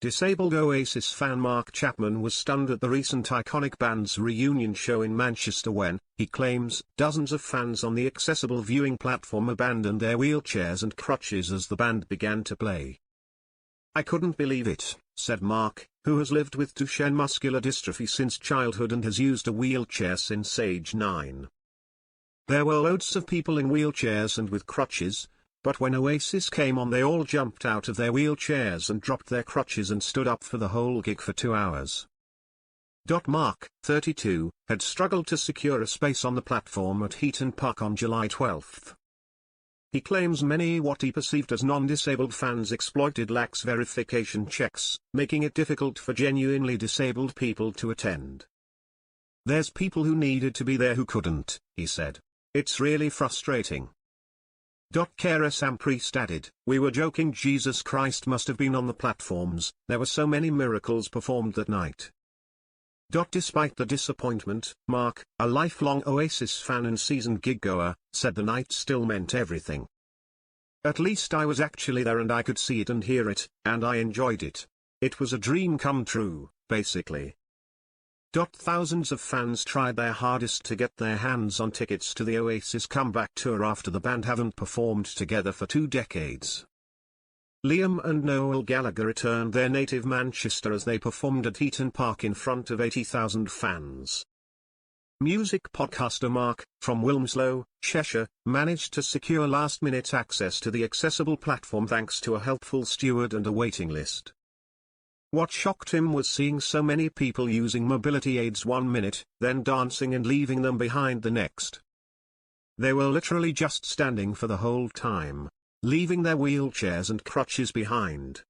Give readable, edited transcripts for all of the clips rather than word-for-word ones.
Disabled Oasis fan Mark Chapman was stunned at the recent iconic band's reunion show in Manchester when, he claims, dozens of fans on the accessible viewing platform abandoned their wheelchairs and crutches as the band began to play. "I couldn't believe it," said Mark, who has lived with Duchenne muscular dystrophy since childhood and has used a wheelchair since age 9. "There were loads of people in wheelchairs and with crutches, but when Oasis came on they all jumped out of their wheelchairs and dropped their crutches and stood up for the whole gig for 2 hours." Mark, 32, had struggled to secure a space on the platform at Heaton Park on July 12. He claims many what he perceived as non-disabled fans exploited lax verification checks, making it difficult for genuinely disabled people to attend. "There's people who needed to be there who couldn't," he said. "It's really frustrating." Carer Sam Priest added, "We were joking, Jesus Christ must have been on the platforms, there were so many miracles performed that night." Despite the disappointment, Mark, a lifelong Oasis fan and seasoned gig-goer, said the night still meant everything. "At least I was actually there and I could see it and hear it, and I enjoyed it. It was a dream come true, basically." Thousands of fans tried their hardest to get their hands on tickets to the Oasis comeback tour after the band haven't performed together for 2 decades. Liam and Noel Gallagher returned their native Manchester as they performed at Heaton Park in front of 80,000 fans. Music podcaster Mark, from Wilmslow, Cheshire, managed to secure last-minute access to the accessible platform thanks to a helpful steward and a waiting list. What shocked him was seeing so many people using mobility aids 1 minute, then dancing and leaving them behind the next. They were literally just standing for the whole time, leaving their wheelchairs and crutches behind.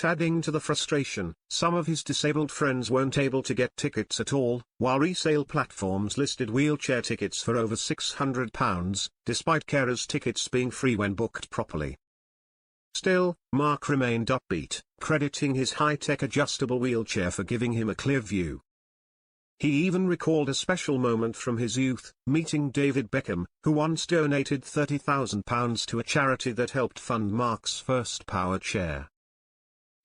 Adding to the frustration, some of his disabled friends weren't able to get tickets at all, while resale platforms listed wheelchair tickets for over £600, despite carers' tickets being free when booked properly. Still, Mark remained upbeat, crediting his high-tech adjustable wheelchair for giving him a clear view. He even recalled a special moment from his youth, meeting David Beckham, who once donated £30,000 to a charity that helped fund Mark's first power chair.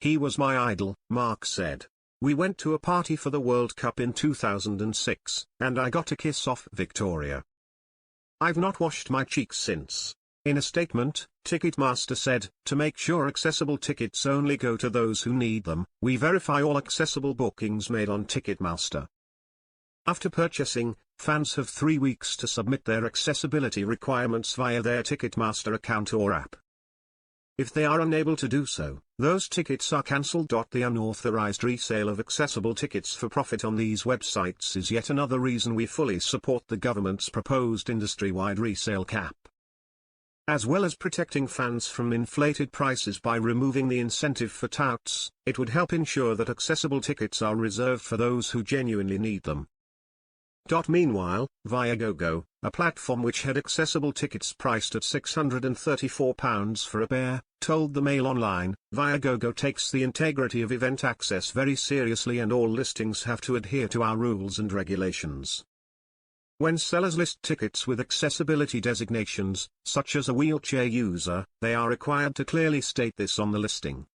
"He was my idol," Mark said. "We went to a party for the World Cup in 2006, and I got a kiss off Victoria. I've not washed my cheeks since." In a statement, Ticketmaster said, "To make sure accessible tickets only go to those who need them, we verify all accessible bookings made on Ticketmaster." After purchasing, fans have 3 weeks to submit their accessibility requirements via their Ticketmaster account or app. If they are unable to do so, those tickets are cancelled. The unauthorized resale of accessible tickets for profit on these websites is yet another reason we fully support the government's proposed industry-wide resale cap. As well as protecting fans from inflated prices by removing the incentive for touts, it would help ensure that accessible tickets are reserved for those who genuinely need them. Meanwhile, Viagogo, a platform which had accessible tickets priced at £634 for a pair, told the Mail Online, "Viagogo takes the integrity of event access very seriously and all listings have to adhere to our rules and regulations. When sellers list tickets with accessibility designations, such as a wheelchair user, they are required to clearly state this on the listing.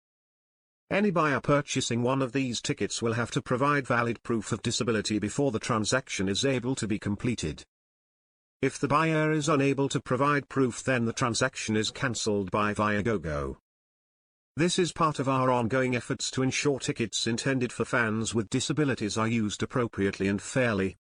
Any buyer purchasing one of these tickets will have to provide valid proof of disability before the transaction is able to be completed. If the buyer is unable to provide proof, then the transaction is cancelled by Viagogo. This is part of our ongoing efforts to ensure tickets intended for fans with disabilities are used appropriately and fairly,